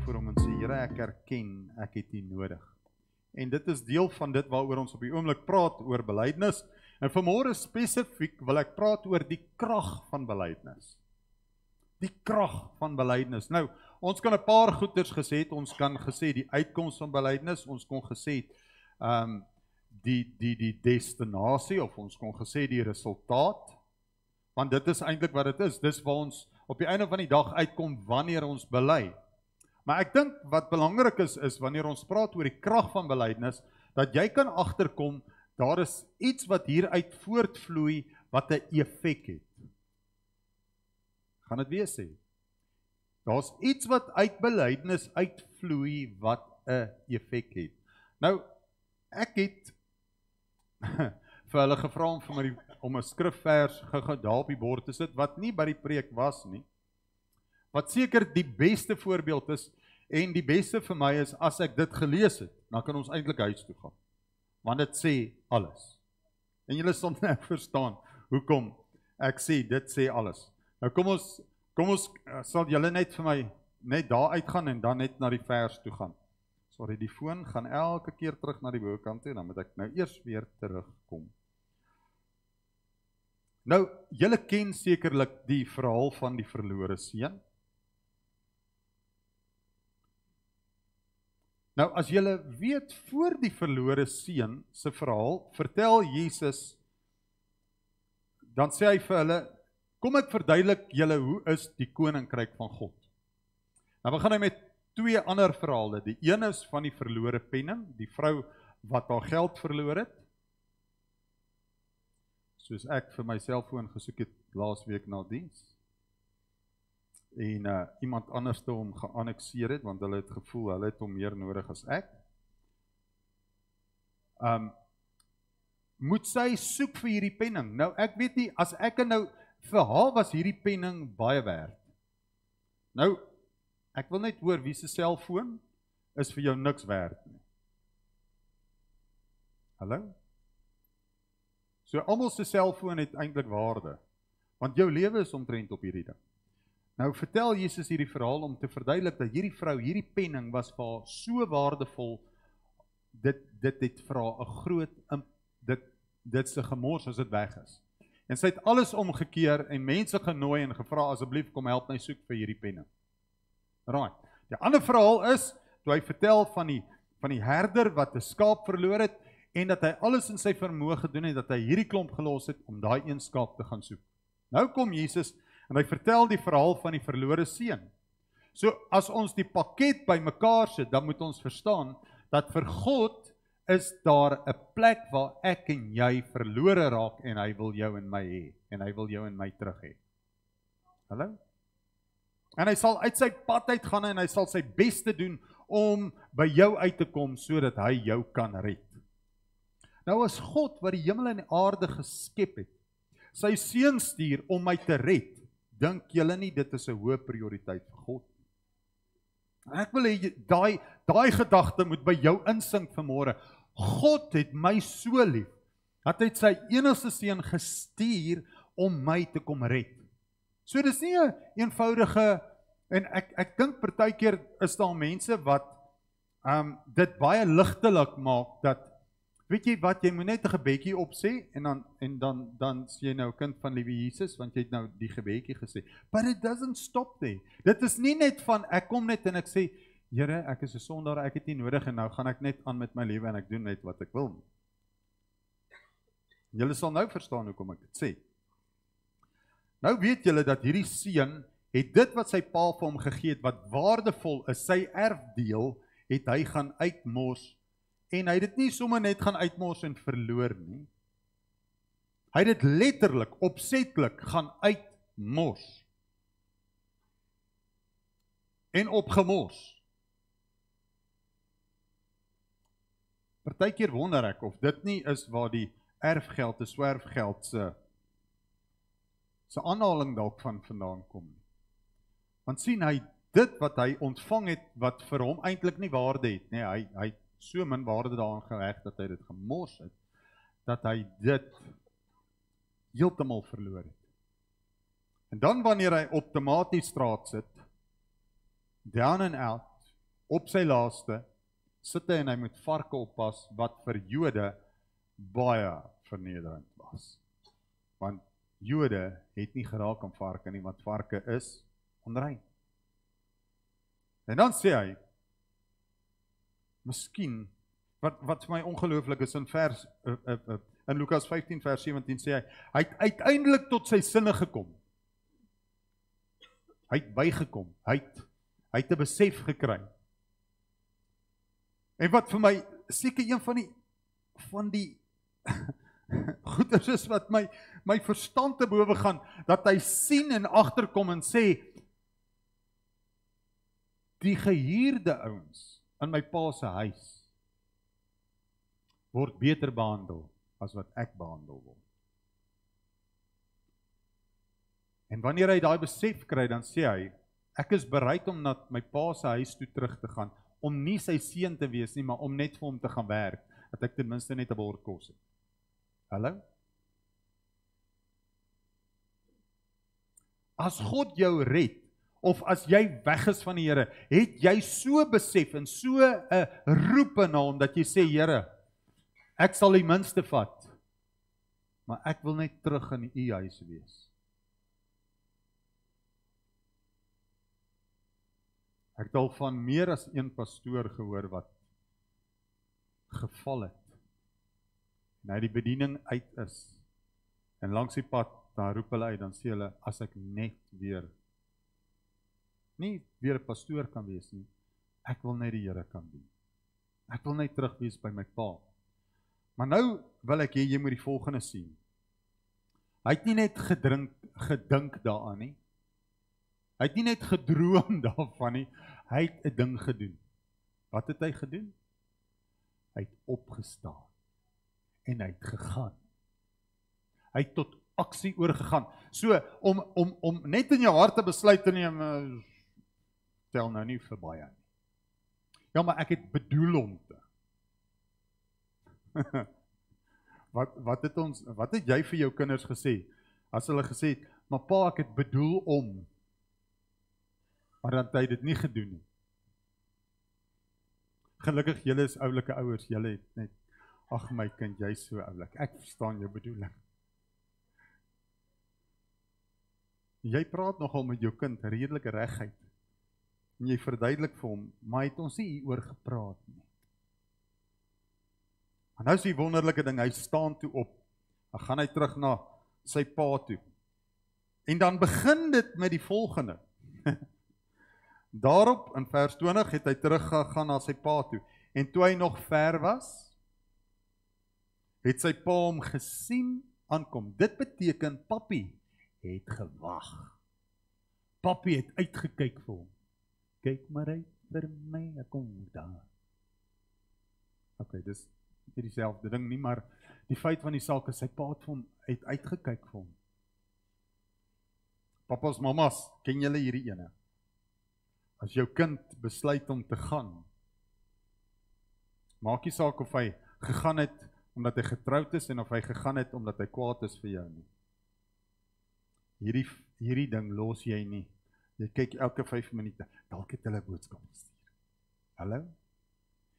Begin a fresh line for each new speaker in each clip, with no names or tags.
voor hom en sê, Here, ek erken, ek het U nodig. En dit is deel van dit waaroor ons op die oomblik praat, oor belydenis. En vanmôre spesifiek wil ek praat oor die krag van belydenis. Die krag van belydenis. Nou, ons kan 'n paar goeters gesê het, ons kan gesê die uitkoms van belydenis, ons kon gesê die destinasie, of ons kon gesê die resultaat, want dit is eintlik wat dit is, dis waar ons op die einde van die dag uitkom wanneer ons bely. Maar ek dink wat belangrik is wanneer ons praat oor die krag van belydenis, dat jy kan agterkom, daar is iets wat hieruit voortvloei, wat 'n effek het. Gaan dit weer sê. Daar's iets wat uit belydenis uitvloei, wat 'n effek het. Nou, ek het vir hulle gevra om 'n skrifvers gou daar op die bord te sit, wat nie by die preek was nie, wat seker die beste voorbeeld is, en die beste vir my is, as ek dit gelees het, dan kan ons eintlik huis toe gaan, want dit sê alles. En julle sal nou verstaan, hoekom ek sê, dit sê alles. Nou kom ons sal julle net vir my, net daar uitgaan, en dan net na die vers toe gaan. Sorry, die foon gaan elke keer terug na die bokant toe, dan moet ek nou eers weer terugkom. Nou, julle ken sekerlik die verhaal van die verlore seun. Nou, as julle weet, voor die verlore seun se verhaal, vertel Jesus, dan sê hy vir hulle, kom ek verduidelik julle hoe is die koninkryk van God. Nou begin hy met twee ander verhale. Die een is van die verlore penning, die vrou wat haar geld verloor het. Soos ek vir my selfoon gesoek het laasweek na diens. En iemand anders te hom geannexeer het, want hulle het gevoel, hulle het hom meer nodig as ek. Moet sy soek vir hierdie penning? Nou, ek weet nie, as ek nou, vir haar was hierdie penning baie werd. Nou, ek wil net hoor, wie se selfoon is vir jou niks werd nie. Hallo? So, almal se selfoon het eintlik waarde, want jou lewe is omtrent op hierdie ding. Nou vertel Jesus hierdie verhaal om te verduidelik dat hierdie vrou, hierdie penning was vir haar so waardevol, dit het vir haar 'n groot, dit se gemors as dit weg is. En sy het alles omgekeer en mense genooi en gevra, asseblief kom help my soek vir hierdie penning. Right. Die ander verhaal is, toe hy vertel van die herder wat 'n skaap verloor het, en dat hy alles in sy vermoë gedoen het, dat hy hierdie klomp gelos het, om daai een skaap te gaan soek. Nou kom Jesus, en hy vertel die verhaal van die verlore seun. So, as ons die pakket by mekaar sit, dan moet ons verstaan, dat vir God is daar 'n plek waar ek en jy verlore raak, en hy wil jou en my hê, en hy wil jou en my terug hê. Hallo? En hy sal uit sy pad uitgaan, en hy sal sy beste doen, om by jou uit te kom, sodat hy jou kan red. Nou as God, wat die hemel en die aarde geskep het, sy seun stuur om my te red, dink julle nie dit is 'n hoë prioriteit vir God? Ek wil hê daai gedagte moet by jou insink vanmôre. God het my so lief, dat hy sy enigste seun gestuur om my te kom red. So dis nie 'n eenvoudige, en ek dink partykeer is daar mense wat dit baie ligtelik maak, dat weet jy wat, jy moet net 'n gebedjie opsê, en dan sê jy nou, kind van liewe Jesus, want jy het nou die gebedjie gesê. But it doesn't stop there. Dit is nie net van, ek kom net en ek sê, Here, ek is 'n sondaar, ek het nie nodig, en nou gaan ek net aan met my lewe, en ek doen net wat ek wil. Julle sal nou verstaan hoekom ek dit sê. Nou weet julle dat hierdie seun, het dit wat sy pa vir hom gegee het, wat waardevol is, sy erfdeel, het hy gaan uitmors, en hy het dit nie sommer net gaan uitmors en verloor nie. Hy het dit letterlik, opsetlik gaan uitmors. En opgemors. Partykeer wonder ek of dit nie is waar die erfgeld, die swerfgeld se aanhaling dalk van vandaan kom. Want sien hy, dit wat hy ontvang het, wat vir hom eintlik nie waarde het, nee, hy so min waarde daaraan geheg, dat hy dit gemors het, dat hy dit heeltemal verloor het. En dan wanneer hy op Tamatie straat sit, down and out, op sy laaste, sit hy en hy moet varke oppas, wat vir Jode baie vernederend was. Want Jode het nie geraak aan varke nie, want varke is onrein. En dan sê hy, miskien, wat vir my ongelooflik is in in Lukas 15 vers 17 sê hy het uiteindelik tot sy sinne gekom. Hy het bygekom, hy het 'n besef gekry. En wat vir my seker een van die goeders is wat my verstand te bowe gaan, dat hy sien en agterkom en sê, die gehuurde ouens in my pa se huis word beter behandel as wat ek behandel word. En wanneer hy daai besef kry, dan sê hy, ek is bereid om na my pa se huis toe terug te gaan, om nie sy seun te wees nie, maar om net vir hom te gaan werk, dat ek ten minste net 'n bord kos het. Hallo? As God jou red, of as jy weg is van die Here, het jy so besef en so 'n roep na hom, dat jy sê, Here, ek sal die minste vat, maar ek wil net terug in u huis wees. Ek het al van meer as een pastoor gehoor wat geval het, en hy die bediening uit is, en langs die pad, daar roep hulle uit, dan sê hulle, as ek net nie weer 'n pastoor kan wees nie, ek wil net die Here kan dien. Ek wil net terug wees by my pa. Maar nou wil ek hê jy moet die volgende sien. Hy het nie net gedink daaraan nie. Hy het nie net gedroom daarvan nie. Hy het 'n ding gedoen. Wat het hy gedoen? Hy het opgestaan. En hy het gegaan. Hy het tot aksie oorgegaan. So, om net in jou hart te besluit te neem, tel nou nie vir baie nie. Ja, maar ek het bedoel om te. Wat het jy vir jou kinders gesê? As hulle gesê het, maar pa, ek het bedoel om, maar dan het hy dit nie gedoen nie. Gelukkig, julle is oulike ouers, julle het net, ag my kind, jy is so oulik, ek verstaan jou bedoeling. Jy praat nogal met jou kind, redelike regheid, en jy verduidelik vir hom, maar het ons nie hieroor gepraat nie. En nou is die wonderlike ding, hy staan toe op, dan gaan hy terug na sy pa toe. En dan begin dit met die volgende. Daarop, in vers 20, het hy teruggegaan na sy pa toe. En toe hy nog ver was, het sy pa hom gesien aankom. Dit beteken, papi het gewag. Papi het uitgekyk vir hom. Kyk maar uit vir my, ek kom daar. Ok, dis nie dieselfde ding nie, maar die feit van die saak is, sy pa het vir hom uitgekyk vir hom. Papas, mamas, ken julle hierdie ene? As jou kind besluit om te gaan, maak nie saak of hy gegaan het omdat hy getroud is, en of hy gegaan het omdat hy kwaad is vir jou nie. Hierdie ding los jy nie. Jy kyk elke 5 minute, dalk het hulle boodskap gestuur. Hallo?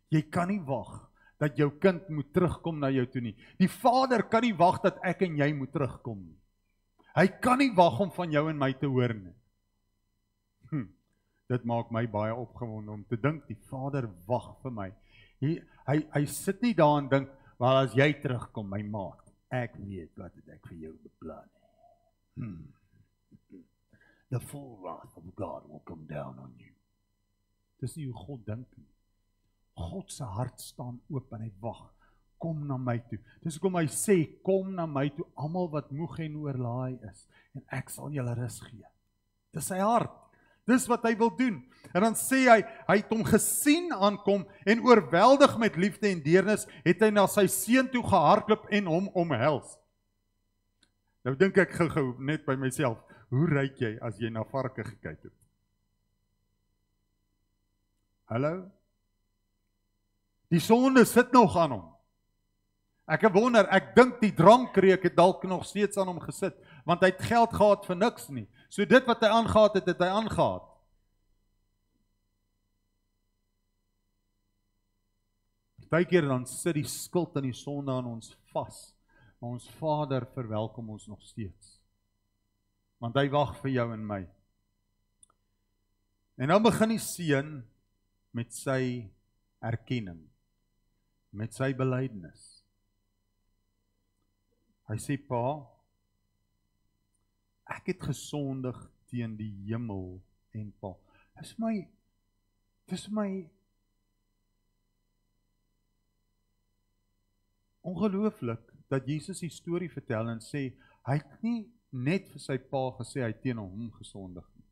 Jy kan nie wag dat jou kind moet terugkom na jou toe nie. Die vader kan nie wag dat ek en jy moet terugkom nie. Hy kan nie wag om van jou en my te hoor nie. Dit maak my baie opgewonde om te dink, die vader wag vir my. Hy sit nie daar en dink, wel as jy terugkom, my maat, ek weet wat het ek vir jou beplan. The full wrath of God will come down on you. Dis nie hoe God dink nie. God se hart staan oop en hy wag. Kom na my toe. Dis hoekom hy sê, kom na my toe, almal wat moeg en oorlaai is, en ek sal julle rus gee. Dis sy hart. Dis wat hy wil doen. En dan sê hy het hom gesien aankom, en oorweldig met liefde en deernis, het hy na sy seun toe gehardloop en hom omhels. Nou dink ek gou net by myself, hoe ruik jy as jy na varke gekyk het? Hallo? Die sonde sit nog aan hom. Ek wonder, ek dink die drankreuk het dalk nog steeds aan hom gesit, want hy het geld gehad vir niks nie. So dit wat hy aangehaat het, het hy aangehaat. Partykeer dan sit die skuld en die sonde aan ons vas, maar ons Vader verwelkom ons nog steeds. Want hy wag vir jou en my. En dan begin die seun met sy erkenning, met sy belydenis. Hy sê, Pa, ek het gesondig teen die hemel en Pa. Dis my ongelooflik dat Jesus die storie vertel en sê, hy het nie net vir sy pa gesê, hy het teen hom gesondig nie.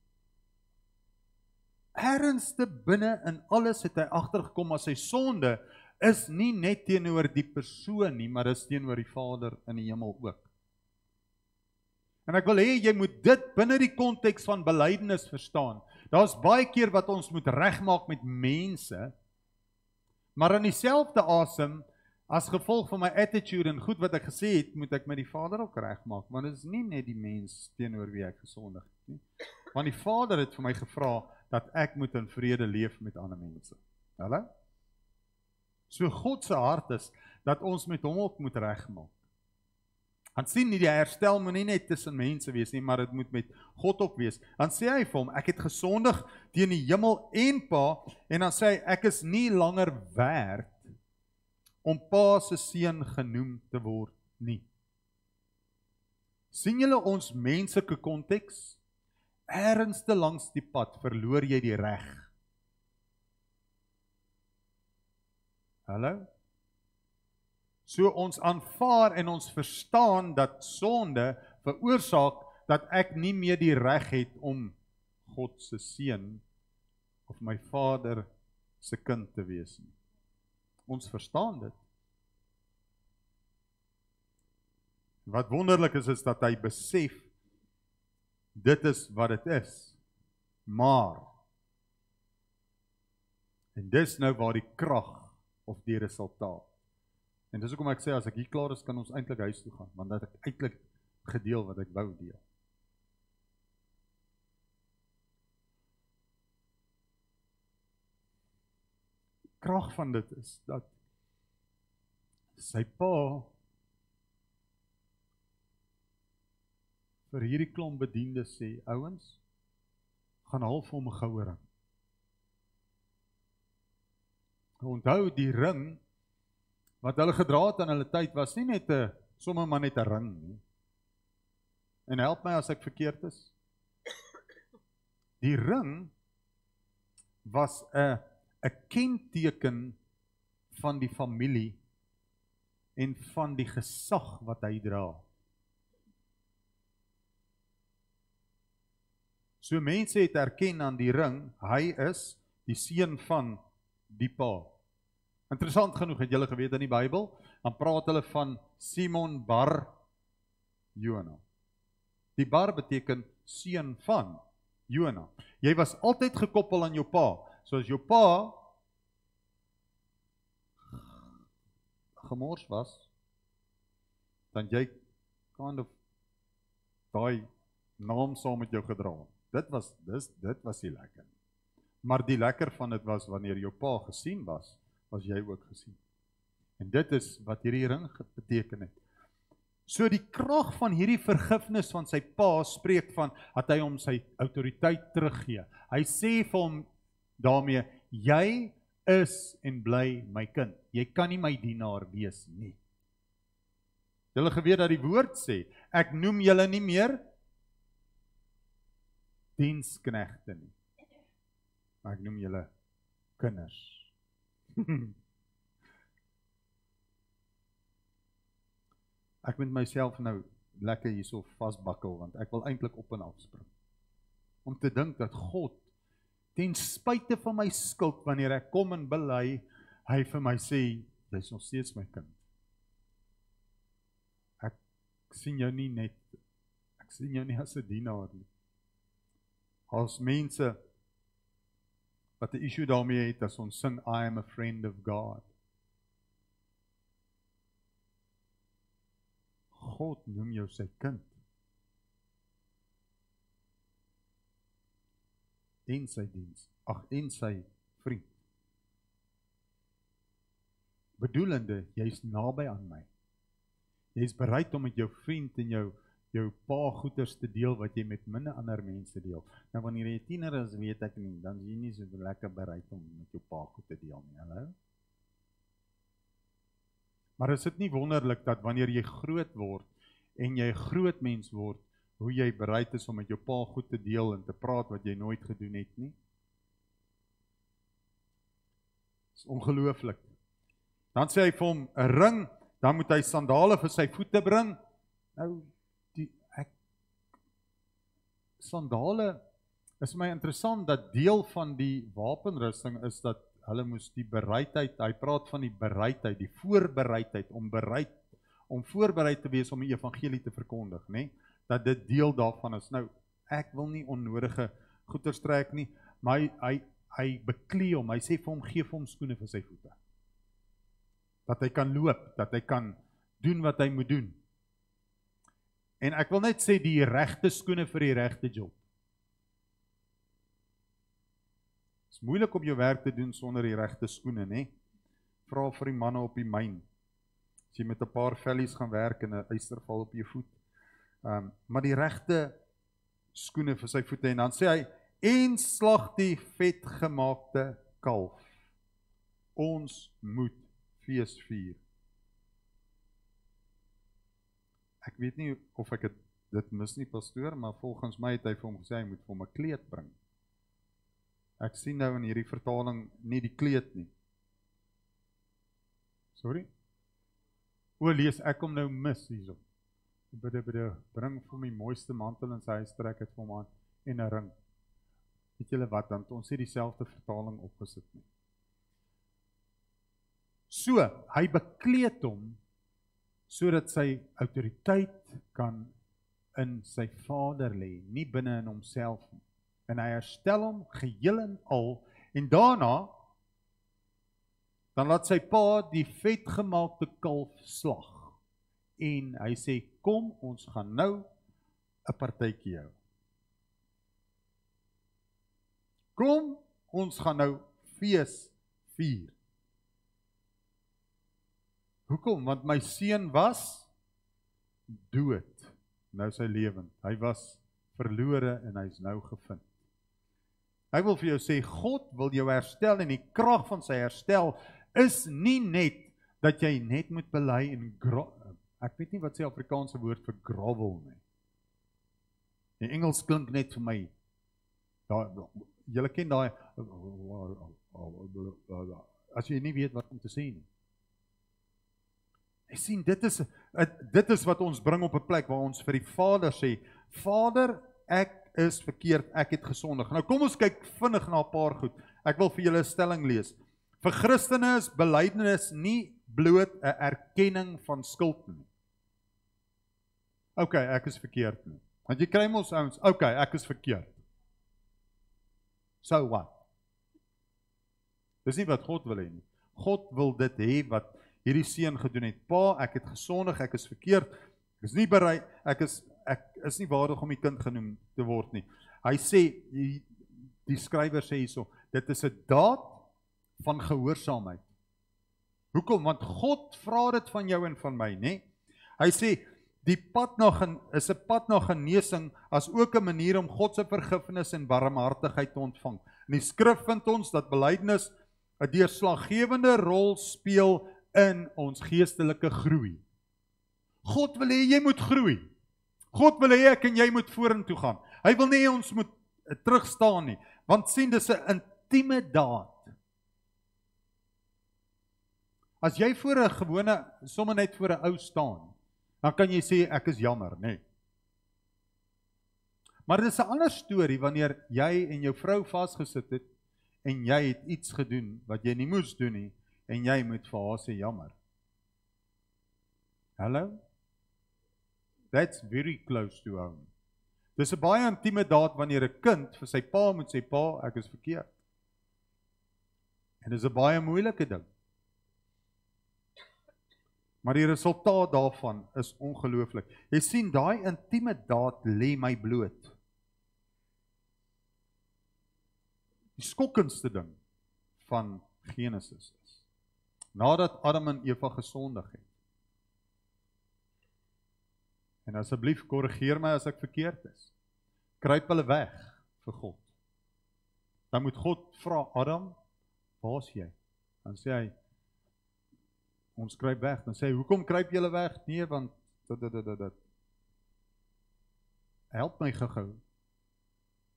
Ernsste binne in alles het hy agtergekom, as sy sonde is nie net teenoor die persoon nie, maar is teenoor die Vader in die hemel ook. En ek wil hê, jy moet dit binne die konteks van belydenis verstaan. Daar's baie keer wat ons moet regmaak met mense, maar in dieselfde asem, as gevolg van my attitude en goed wat ek gesê het, moet ek met die Vader ook regmaak, want dit is nie net die mens teenoor wie ek gesondig het nie. Want die Vader het vir my gevra dat ek moet in vrede leef met ander mense. Hallo? So God se hart is dat ons met hom ook moet regmaak. Dan sien nie die herstel moet nie net tussen mense wees nie, maar dit moet met God ook wees. Dan sê hy vir hom, ek het gesondig teen die hemel en Pa, en dan sê hy, ek is nie langer werd om Pa se seun genoem te word nie. Sien julle ons menslike konteks? Ernsste langs die pad verloor jy die reg. Hallo? So ons aanvaar en ons verstaan dat sonde veroorsaak dat ek nie meer die reg het om God se seun of my Vader se kind te wees nie. Ons verstaan dit. Wat wonderlik is dat hy besef, dit is wat dit is. Maar, en dis nou waar die krag of die resultaat. En dis hoekom ek sê, as ek hier klaar is, kan ons eintlik huis toe gaan, want dat ek eintlik gedeel wat ek wou deel. Krag van dit is dat sy pa vir hierdie klomp bediendes sê, ouens, gaan haal vir hom 'n goue ring. Onthou, die ring wat hulle gedra het in hulle tyd was nie net sommer maar net 'n ring nie. En help my as ek verkeerd is. Die ring was 'n kenteken van die familie en van die gesag wat hy dra. So mense het erken aan die ring, hy is die seun van die pa. Interessant genoeg, het julle geweet in die Bybel, dan praat hulle van Simon Bar Jona. Die bar beteken seun van Jona. Jy was altyd gekoppel aan jou pa. So as jou pa gemors was, dan jy kind of daai naam saam met jou gedra. Dit was die lekker. Maar die lekker van dit was, wanneer jou pa gesien was jy ook gesien. En dit is wat hierdie ring beteken het. So die krag van hierdie vergifnis van sy pa spreek van, dat hy hom sy autoriteit teruggee. Hy sê vir hom daarmee, jy is en bly my kind. Jy kan nie my dienaar wees nie. Julle geweet dat die woord sê, ek noem julle nie meer diensknegte nie, maar ek noem julle kinders. Ek moet myself nou lekker hierso vasbakkel, want ek wil eintlik op en afspring. Om te dink dat God, ten spyte van my skuld, wanneer ek kom en bely, hy vir my sê, jy is nog steeds my kind. Ek sien jou nie net, ek sien jou nie as 'n dienaar nie. As mense wat 'n issue daarmee het, as ons sing, I am a friend of God. God noem jou sy kind. En sy diens, en sy vriend. bedoelende, jy's naby aan my. Jy's bereid om met jou vriend en jou pa goeders te deel wat jy met minder ander mense deel. Nou wanneer jy tiener is, weet ek nie, dan is jy nie so lekker bereid om met jou pa goed te deel nie, hallo? Maar is dit nie wonderlik dat wanneer jy groot word en jy 'n groot mens word, hoe jy bereid is om met jou pa goed te deel en te praat wat jy nooit gedoen het nie? Dit is ongelooflik. Dan sê hy vir hom 'n ring, dan moet hy sandale vir sy voete bring. Nou, sandale is my interessant dat deel van die wapenrusting is dat hulle moes die bereidheid, hy praat van die bereidheid, die voorbereidheid, om voorbereid te wees om die evangelie te verkondig, né? Dat dit deel daarvan is. Nou, ek wil nie onnodige goeders trek nie, maar hy beklee hom, hy sê vir hom, gee vir hom skoene vir sy voete. Dat hy kan loop, dat hy kan doen wat hy moet doen. En ek wil net sê die regte skoene vir die regte job. Het is moeilik om jou werk te doen sonder die regte skoene, né? Vra vir die manne op die myn. As jy met 'n paar vellies gaan werk en 'n yster val op jou voet. Maar die regte skoene vir sy voete. En dan sê hy, en slag die vetgemaakte kalf. Ons moet fees vier. Ek weet nie of ek dit mis nie, pastoor, maar volgens my het hy vir hom gesê, hy moet vir hom 'n kleed bring. Ek sien nou in hierdie vertaling nie die kleed nie. Sorry? Lees, ek kom nou mis hierso. Bring vir hom die mooiste mantel in sy huis, trek het vir hom aan, en 'n ring. Weet julle wat, dan ons sê dieselfde vertaling opgesit nie. So, hy bekleed hom, sodat sy autoriteit kan in sy Vader lê, nie binne in homself nie. En hy herstel hom geheel en al, en daarna, dan laat sy pa die vetgemaakte kalf slag, en hy sê, kom, ons gaan nou 'n partytjie hou. Kom, ons gaan nou fees vier. Hoekom? Want my seun was dood, nou sy lewend. Hy was verlore en hy's nou gevind. Hy wil vir jou sê, God wil jou herstel en die krag van sy herstel is nie net dat jy net moet bely en ek weet nie wat sê Afrikaanse woord vir grovel nie. Die Engels klink net vir my, julle ken daai, as jy nie weet wat om te sê nie. Jy sien, dit is wat ons bring op 'n plek waar ons vir die Vader sê, Vader, ek is verkeerd, ek het gesondig. Nou kom ons kyk vinnig na 'n paar goed. Ek wil vir julle 'n stelling lees. Vir Christene is belydenis nie bloot 'n erkenning van skuld nie. OK, ek is verkeerd nie. Want jy kry mos ouens, OK, ek is verkeerd. So what? Dis nie wat God wil hê nie. God wil dit hê wat hierdie seun gedoen het. Pa, ek het gesondig, ek is verkeerd. Ek is nie bereid, ek is nie waardig om die kind genoem te word nie. Hy sê, die skrywer sê hierso, dit is 'n daad van gehoorsaamheid. Hoekom? Want God vra dit van jou en van my, né? Hy sê, die pad is 'n pad na genesing, as ook 'n manier om God se vergifnis en barmhartigheid te ontvang. In die skrif vind ons dat belydenis 'n deurslaggewende rol speel in ons geestelike groei. God wil hê jy moet groei. God wil hê ek en jy moet vorentoe gaan. Hy wil nie ons moet terugstaan nie, want sien, dis 'n intieme daad. As jy voor 'n gewone, sommer net voor 'n ou staan, dan kan jy sê ek is jammer, nê. Maar dit is 'n ander storie wanneer jy en jou vrou vasgesit het en jy het iets gedoen wat jy nie moes doen nie en jy moet vir haar sê jammer. Hallo? That's very close to home. Dis 'n baie intieme daad wanneer 'n kind vir sy pa moet sê, pa, ek is verkeerd. En dis 'n baie moeilike ding. Maar die resultaat daarvan is ongelooflik. Jy sien, daai intieme daad lê my bloot. Die skokkendste ding van Genesis is, nadat Adam en Eva gesondig het. En asseblief korrigeer my as ek verkeerd is. Kruip hulle weg vir God. Dan moet God vra, Adam, waar is jy? Dan sê hy, ons kruip weg. Dan sê hy, hoekom kruip julle weg? Nee, want dit. Help my gou-gou.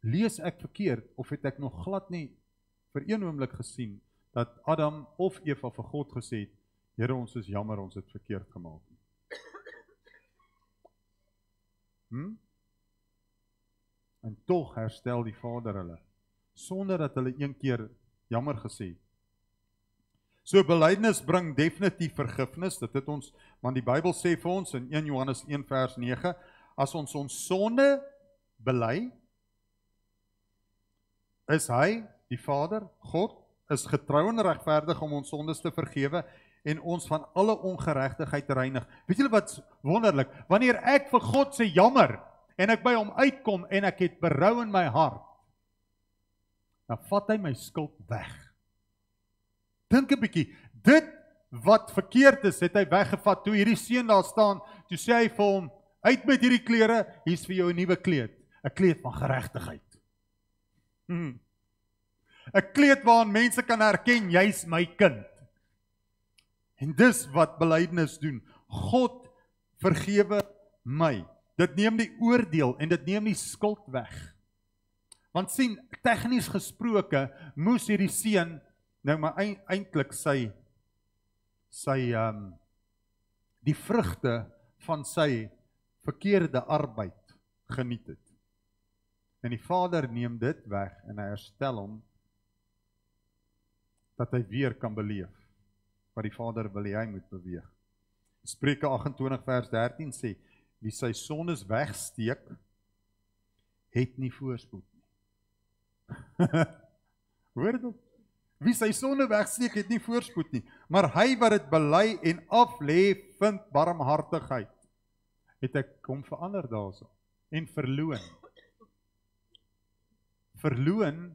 Lees ek verkeerd, of het ek nog glad nie vir een oomblik gesien, dat Adam of Eva vir God gesê het, Here, ons is jammer, ons het verkeerd gemaak. En tog herstel die Vader hulle, sonder dat hulle een keer jammer gesê het. So belydenis bring definitief vergifnis, dit het ons, want die Bybel sê vir ons in 1 Johannes 1 vers 9, as ons sonde bely, is hy, die Vader, God, is getrou en regverdig om ons sondes te vergewe en ons van alle ongeregtigheid te reinig. Weet julle wat wonderlik? Wanneer ek vir God sê jammer en ek by hom uitkom en ek het berou in my hart, dan vat hy my skuld weg. Dink 'n bietjie, dit wat verkeerd is, het hy weggevat. Toe hierdie seun daar staan, toe sê hy vir hom, uit met hierdie klere, hier's vir jou 'n nuwe kleed, 'n kleed van geregtigheid. 'n kleed waarin mense kan herken, jy's my kind. En dis wat belydenis doen. God vergewe my. Dit neem die oordeel en dit neem die skuld weg. Want sien, tegnies gesproke, moes hierdie seun nou maar eintlik die vrugte van sy verkeerde arbeid geniet het. En die Vader neem dit weg en hy herstel hom, dat hy weer kan beleef wat die Vader wil hê hy moet beweeg. Spreuke 28 vers 13 sê, wie sy sondes wegsteek, het nie voorspoed nie. Hoor dit? Wie sy sonde wegsteek, het nie voorspoed nie. Maar hy wat dit bely en aflê, vind barmhartigheid. Het ek kom verander daarso. En verloon. Verloon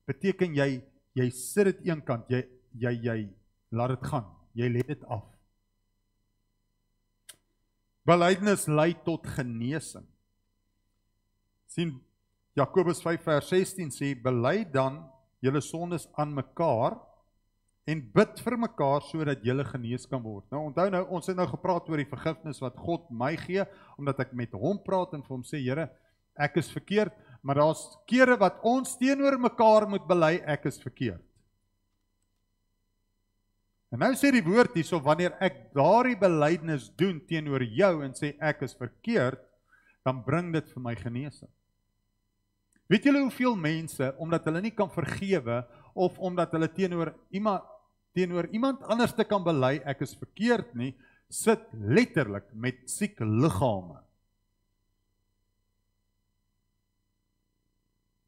beteken jy sit dit een kant, jy laat dit gaan, jy let dit af. Belydenis lei tot genesing. Sien, Jakobus 5 vers 16 sê, bely dan julle sondes aan mekaar en bid vir mekaar sodat julle genees kan word. Nou onthou nou, ons het nou gepraat oor die vergifnis wat God my gee, omdat ek met hom praat en vir hom sê, Here, ek is verkeerd, maar daar's kere wat ons teenoor mekaar moet bely, ek is verkeerd. En nou sê die woord hierso, wanneer ek daardie belydenis doen teenoor jou en sê ek is verkeerd, dan bring dit vir my genesing. Weet julle hoeveel mense, omdat hulle nie kan vergewe, of omdat hulle teenoor iemand anders te kan bely, ek is verkeerd nie, sit letterlik met siek liggame.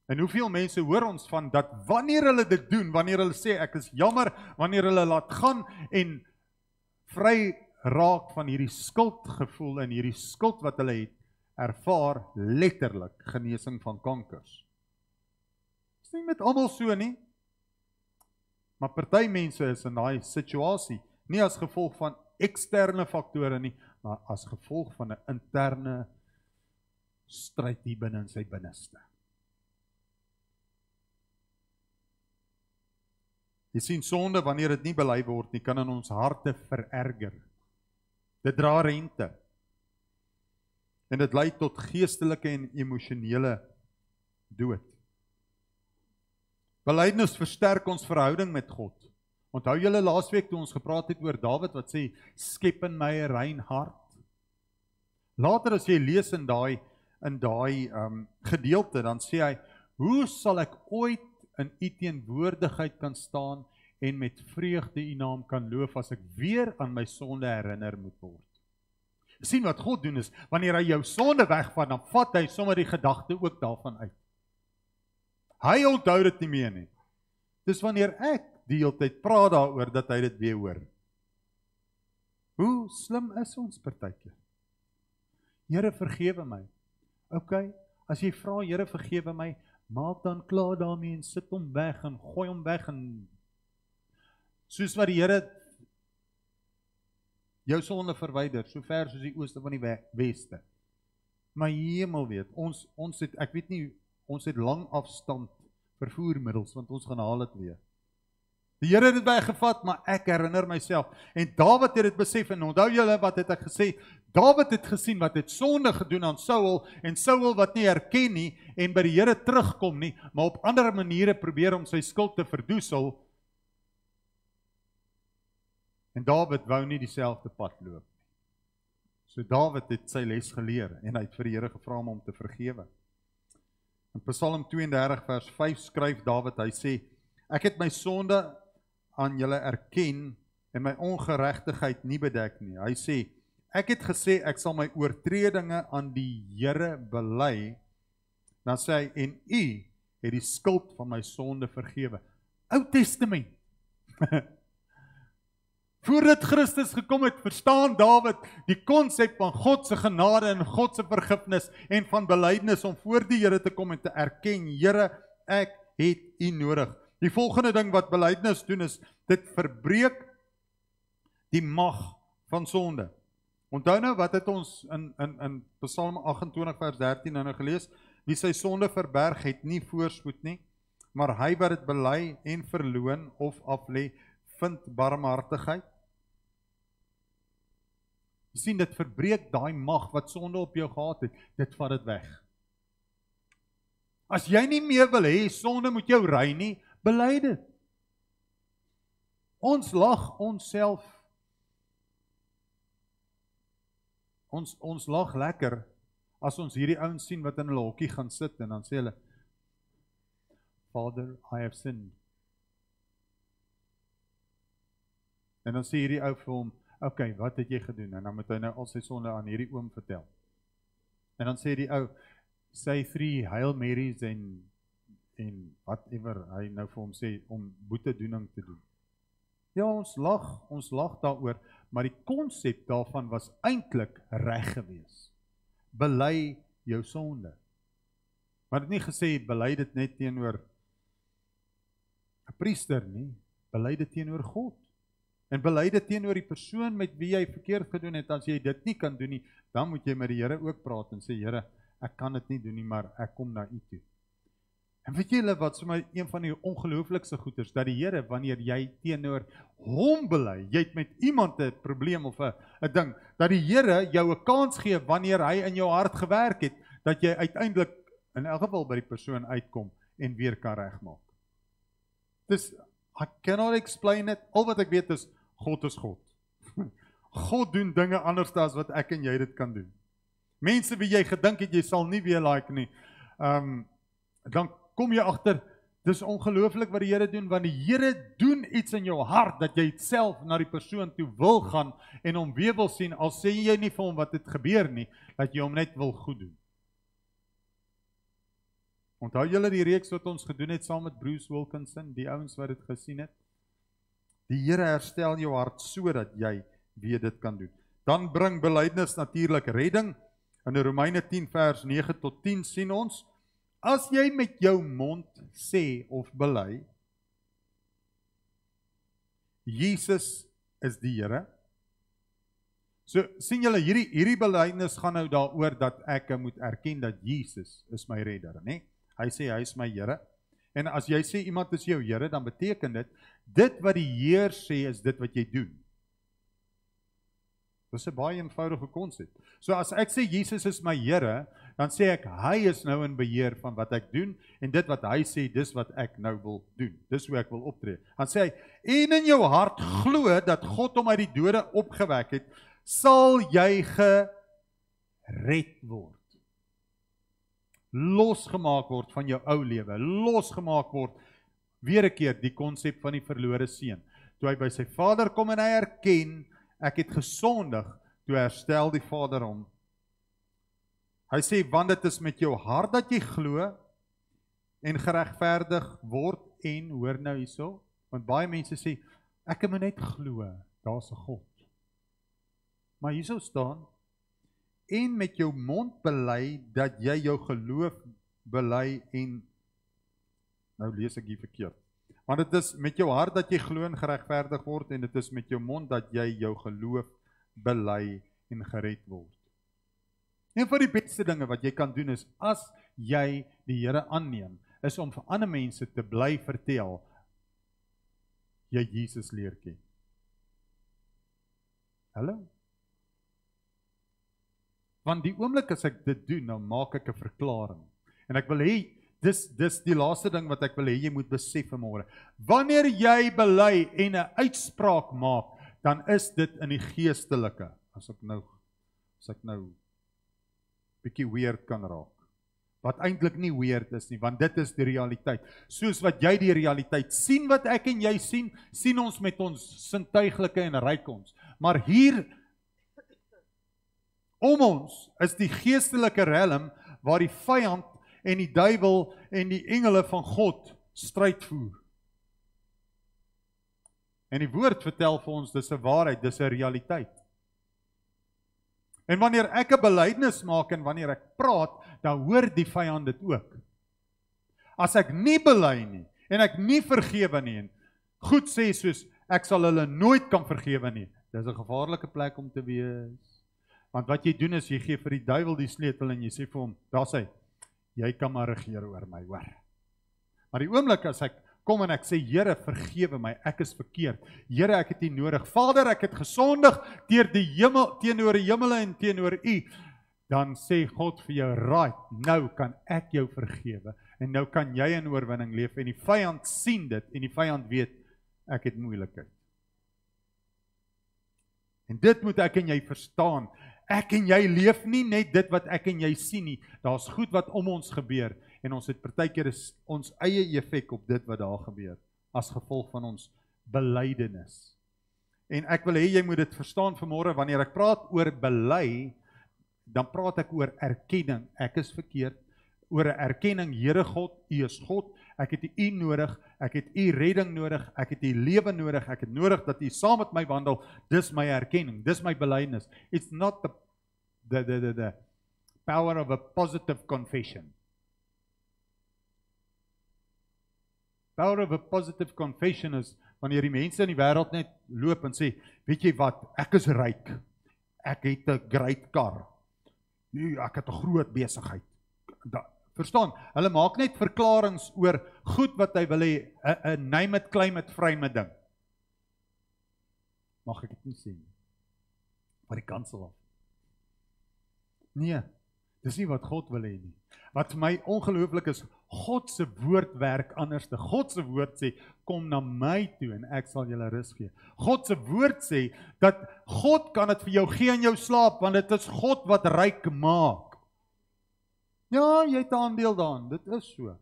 En hoeveel mense hoor ons van dat wanneer hulle dit doen, wanneer hulle sê ek is jammer, wanneer hulle laat gaan en vry raak van hierdie skuldgevoel en hierdie skuld wat hulle het, ervaar letterlik genesing van kankers. Is nie met almal so nie, maar party mense is in daai situasie, nie as gevolg van eksterne faktore nie, maar as gevolg van 'n interne stryd hier binne in sy binneste. Jy sien, sonde, wanneer dit nie bely word nie, kan in ons harte vererger. Dit dra rente. En dit lei tot geestelike en emosionele dood. Belydenis versterk ons verhouding met God. Onthou julle laasweek toe ons gepraat het oor Dawid wat sê, skep in my 'n rein hart. Later as jy lees in daai gedeelte, dan sê hy, hoe sal ek ooit in u teenwoordigheid kan staan en met vreugde u naam kan loof as ek weer aan my sonde herinner moet word. Sien wat God doen is, wanneer hy jou sonde wegvat, dan vat hy sommer die gedagte ook daarvan uit. Hy onthou dit nie meer nie. Dis wanneer ek die hele tyd praat daaroor, dat hy dit weer hoor. Hoe slim is ons partykeer? Here, vergewe my. Ok, as jy vra, Here, vergewe my, maak dan klaar daarmee en sit hom weg en gooi hom weg en soos wat die Here jou sonde verwyder, so ver soos die ooste van die weste. Maar hemel weet, ons het, ek weet nie, ons het lang afstand vervoermiddels, want ons gaan haal dit weer. Die Here het dit weggevat, maar ek herinner myself, en Dawid het dit besef, en onthou julle wat het ek gesê, Dawid het gesien wat het sonde gedoen aan Saul, en Saul wat nie herken nie, en by die Here terugkom nie, maar op ander maniere probeer om sy skuld te verdoesel, en Dawid wou nie dieselfde pad loop nie. So Dawid het sy les geleer, en hy het vir die Here gevra om te vergewe. In Psalm 32 vers 5 skryf Dawid, hy sê, ek het my sonde aan julle erken, en my ongeregtigheid nie bedek nie. Hy sê, ek het gesê, ek sal my oortredinge aan die Here bely, dan sê hy, en u het die skuld van my sonde vergewe. Ou Testament. Voordat Christus gekom het, verstaan Dawid die konsep van God se genade en God se vergifnis en van belydenis om voor die Here te kom en te erken, Here, ek het u nodig. Die volgende ding wat belydenis doen is, dit verbreek die mag van sonde. Onthou nou, wat het ons in Psalm 28 vers 13 nou gelees? Wie sy sonde verberg het nie voorspoed nie, maar hy wat dit bely en verloon of aflê, vind barmhartigheid. Jy sien, dit verbreek daai mag wat sonde op jou gehad het, dit vat dit weg. As jy nie meer wil hê, sonde moet jou ry nie, bely dit. Ons lag onsself. Ons lag lekker as ons hierdie ouens sien wat in hulle hokkie gaan sit en dan sê hulle, Father, I have sinned. En dan sê hierdie ou vir hom, okay, wat het jy gedoen? En dan moet hy nou al sy sonde aan hierdie oom vertel. En dan sê die ou, sy 3 Hail Marys en whatever hy nou vir hom sê, om boetedoening te doen. Ja, ons lag daaroor, maar die konsep daarvan was eintlik reg gewees. Bely jou sonde. Maar dit nie gesê, bely dit net teenoor 'n priester nie, bely dit teenoor God. En bely dit teenoor die persoon met wie jy verkeerd gedoen het. As jy dit nie kan doen nie, dan moet jy met die Here ook praat en sê, Here, ek kan dit nie doen nie, maar ek kom na u toe. En weet julle wat, so my een van die ongelooflikste goeders, dat die Here, wanneer jy teenoor hom bely, jy het met iemand 'n probleem of 'n ding, dat die Here jou 'n kans gee, wanneer hy in jou hart gewerk het, dat jy uiteindelik, in elk geval by die persoon uitkom, en weer kan regmaak. Dis, I cannot explain it, al wat ek weet is, God is God. God doen dinge anders as wat ek en jy dit kan doen. Mense wie jy gedink het, jy sal nie weer like nie, dan kom jy agter, dis ongelooflik wat die Here doen, want die Here doen iets in jou hart, dat jy self na die persoon toe wil gaan, en hom weer wil sien, al sê jy nie vir hom wat het gebeur nie, dat jy hom net wil goed doen. Onthou julle die reeks wat ons gedoen het, saam met Bruce Wilkinson, die ouens wat dit gesien het? Die Here herstel jou hart, so dat jy weer dit kan doen. Dan bring belydenis natuurlik redding, in Romeine 10 vers 9 tot 10 sien ons, as jy met jou mond sê of bely, Jesus is die Here. So sien julle, hierdie belydenis gaan nou daaroor dat ek moet erken dat Jesus is my redder, né? Hy sê hy is my Here. En as jy sê iemand is jou Here, dan beteken dit wat die Heer sê is dit wat jy doen. Dit is 'n baie eenvoudige konsep. So as ek sê Jesus is my Here, dan sê ek hy is nou in beheer van wat ek doen, en dit wat hy sê, dis wat ek nou wil doen. Dis hoe ek wil optree. Dan sê hy, en in jou hart glo dat God hom uit die dode opgewek het, sal jy gered word. Losgemaak word van jou ou lewe, losgemaak word, weer 'n keer die konsep van die verlore seun. Toe hy by sy vader kom en hy erken, ek het gesondig, toe herstel die Vader hom. Hy sê, want dit is met jou hart dat jy glo en geregverdig word, en hoor nou hierso, want baie mense sê, ek moet net glo, daar's 'n God. Maar hierso staan, en met jou mond bely, dat jy jou geloof bely, en, nou lees ek hier verkeerd, Want dit is met jou hart dat jy glo en geregverdig word, en dit is met jou mond dat jy jou geloof bely en gered word. Een van die beste dinge wat jy kan doen is, as jy die Here aanneem, is om vir ander mense te bly vertel, jy Jesus leer ken. Hallo? Want die oomblik as ek dit doen, nou maak ek 'n verklaring. En ek wil hê, dis die laaste ding wat ek wil hê, jy moet besef vanmôre. Wanneer jy bely en 'n uitspraak maak, dan is dit in die geestelike. As ek nou bietjie weird kan raak. Wat eintlik nie weird is nie, want dit is die realiteit. Soos wat jy die realiteit sien wat ek en jy sien, sien ons met ons sintuiglike en ryk ons. Maar hier om ons is die geestelike realm waar die vyand en die duiwel en die engele van God stryd voer. En die woord vertel vir ons, dis 'n waarheid, dis 'n realiteit. En wanneer ek 'n belydenis maak en wanneer ek praat, dan hoor die vyand dit ook. As ek nie bely nie, en ek nie vergewe nie, en goed sê soos, ek sal hulle nooit kan vergewe nie, dis 'n gevaarlike plek om te wees. Want wat jy doen is, jy gee vir die duiwel die sleutel en jy sê vir hom, daar sê, jy kan maar regeer oor my, hoor. Maar die oomblik as ek kom en ek sê, Here, vergewe my, ek is verkeerd. Here, ek het U nodig. Vader, ek het gesondig teenoor die hemele en teenoor U. Dan sê God vir jou, right, nou kan ek jou vergewe. En nou kan jy in oorwinning leef. En die vyand sien dit en die vyand weet, ek het moeilikheid. En dit moet ek en jy verstaan. Ek en jy leef nie net dit wat ek en jy sien nie. Daar's goed wat om ons gebeur. En ons het partykeer ons eie effek op dit wat daar gebeur, as gevolg van ons belydenis. En ek wil hê jy moet dit verstaan vanmôre, wanneer ek praat oor bely, dan praat ek oor erkenning, ek is verkeerd, oor 'n erkenning, Here God, U is God, ek het U nodig, ek het U redding nodig, ek het U lewe nodig, ek het nodig dat U saam met my wandel, dis my erkenning, dis my belydenis. It's not the power of a positive confession. Power of a positive confession is, wanneer die mense in die wêreld net loop en sê, weet jy wat, ek is ryk, ek het 'n great car, ek het 'n groot besigheid. Verstaan, hulle maak net verklaringe oor goed wat hy wil hê, 'n name it, claim it, frame it ding. Mag ek dit nie sê nie? Van die kansel af. Nee, dis nie wat God wil hê nie. Wat vir my ongelooflik is, God se woord werk anderste. God se woord sê, kom na my toe en ek sal julle rus gee. God se woord sê, dat God kan dit vir jou gee in jou slaap, want dit is God wat ryk maak. Ja, jy het 'n aandeel daarin, dit is so.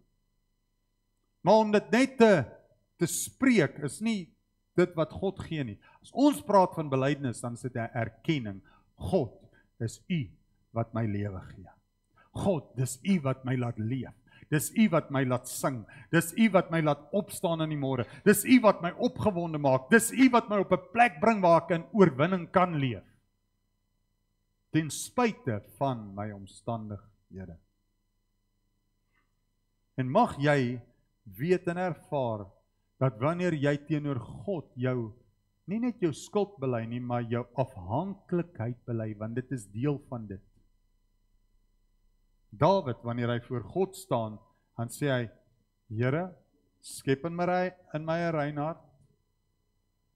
Maar om dit net te spreek, is nie dit wat God gee nie. As ons praat van belydenis, dan is dit 'n erkenning. God, dis U wat my lewe gee. God, dis U wat my laat leef. Dis U wat my laat sing. Dis U wat my laat opstaan in die môre. Dis U wat my opgewonde maak. Dis U wat my op 'n plek bring waar ek in oorwinning kan leef. Ten spyte van my omstandighede. En mag jy weet en ervaar, dat wanneer jy teenoor God jou, nie net jou skuld bely nie, maar jou afhanklikheid bely, want dit is deel van dit. Dawid, wanneer hy voor God staan, dan sê hy, Here, skep in my 'n rein hart,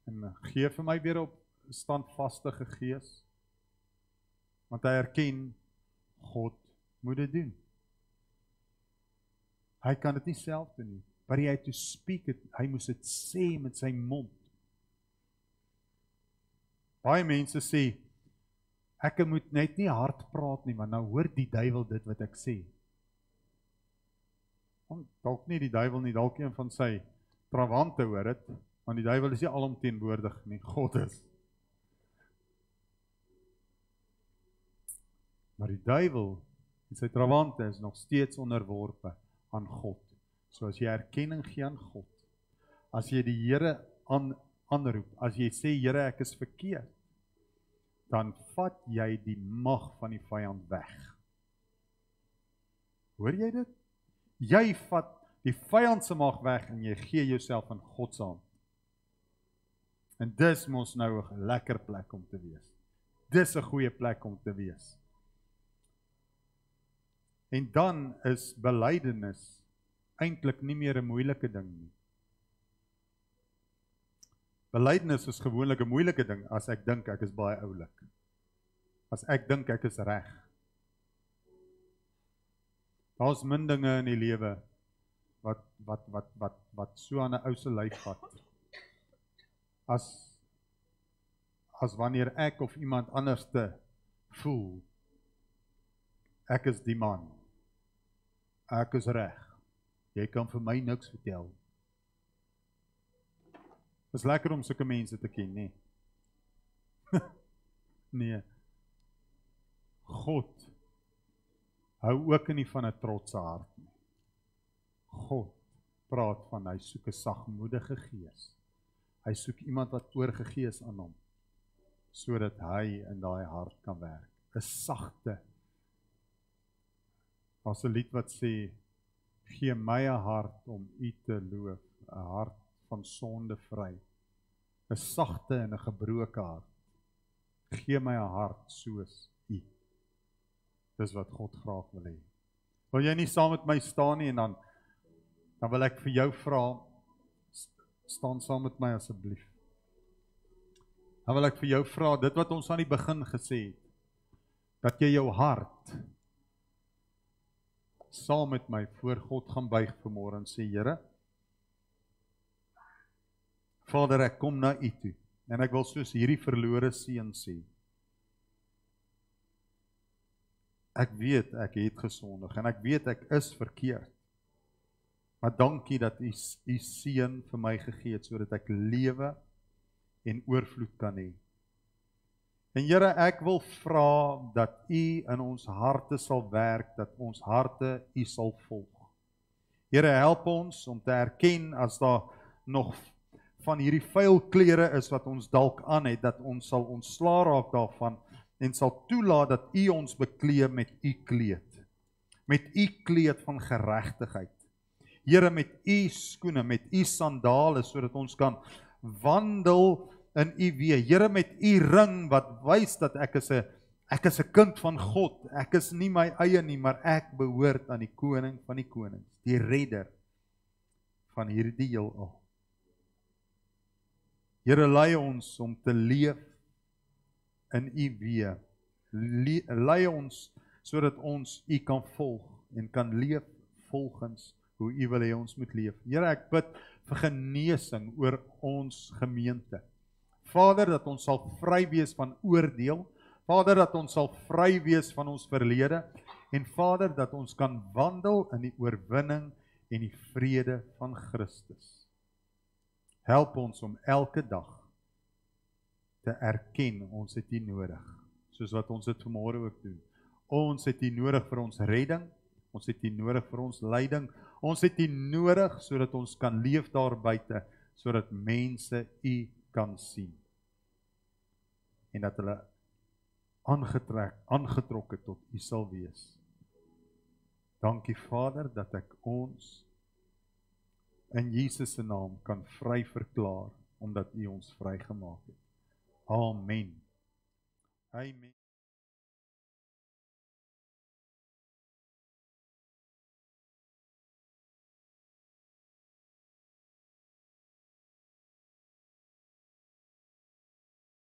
en gee vir my weer op standvaste gees, want hy erken, God moet dit doen. Hy kan dit nie self doen nie, but hy had to speak it, hy moes dit sê met sy mond. Baie mense sê, ek moet net nie hard praat nie, want nou hoor die duiwel dit wat ek sê. Dalk nie die duiwel nie, dalk een van sy trawante hoor dit, want die duiwel is nie alomteenwoordig nie, God is. Maar die duiwel en sy trawante is nog steeds onderworpe aan God. So as jy erkenning gee aan God, as jy die Here aanroep, as jy sê, Here, ek is verkeerd, dan vat jy die mag van die vyand weg. Hoor jy dit? Jy vat Die vyand se mag weg en jy gee jouself aan God se hand. En dis mos nou 'n lekker plek om te wees. Dis 'n goeie plek om te wees. En dan is belydenis eintlik nie meer 'n moeilike ding nie. Belydenis is gewoonlik 'n moeilike ding as ek dink ek is baie oulik. As ek dink ek is reg. Daar's min dinge in die lewe wat so aan 'n ou se lyf vat. As wanneer ek of iemand anderste voel, ek is die man. Ek is reg. Jy kan vir my niks vertel. Is lekker om sulke mense te ken, nee. Nee. God hou ook nie van 'n trotse hart nie. God praat van hy soek 'n sagmoedige gees. Hy soek iemand wat oorgegee is aan hom, sodat hy in daai hart kan werk. 'n Sagte. As 'n lied wat sê, gee my 'n hart om U te loof, 'n hart van sonde vry. 'n Sagte en 'n gebroke hart. Gee my 'n hart soos U. Dis wat God graag wil hê. Wil jy nie saam met my staan nie en dan wil ek vir jou vra, staan saam met my asseblief. Dan wil ek vir jou vra, dit wat ons aan die begin gesê het, dat jy jou hart saam met my voor God gaan buig vanmôre en sê, Here, Vader, ek kom na U toe, en ek wil soos hierdie verlore seun sê, ek weet ek het gesondig, en ek weet ek is verkeerd, maar dankie dat U seun vir my gegee het, sodat ek lewe en oorvloed kan hê. En Here, ek wil vra dat U in ons harte sal werk, dat ons harte U sal volg. Here, help ons om te erken as daar nog van hierdie vuil klere is wat ons dalk aan het, dat ons sal ontslaa raak daarvan en sal toelaat dat U ons beklee met U kleed. Met U kleed van geregtigheid. Here, met U skoene, met U sandale, sodat ons kan wandel in U weë. Here, met U ring wat wys dat ek is 'n kind van God. Ek is nie my eie nie, maar ek behoort aan die koning van die konings, die redder van hierdie heelal. Here, lei ons om te leef in U weë. Lei ons sodat ons U kan volg en kan leef volgens hoe U wil hê ons moet leef. Here, ek bid vir genesing oor ons gemeente. Vader, dat ons sal vry wees van oordeel. Vader, dat ons sal vry wees van ons verlede. En Vader, dat ons kan wandel in die oorwinning en die vrede van Christus. Help ons om elke dag te erken, ons het U nodig, soos wat ons dit vanmôre ook doen. Ons het U nodig vir ons redding, ons het U nodig vir ons leiding, ons het U nodig sodat ons kan leef daar buite, sodat mense U kan sien. En dat hulle aangetrokke tot U sal wees. Dankie Vader, dat ek ons in Jesus se naam kan vry verklaar, omdat U ons vrygemaak het. Amen. Amen.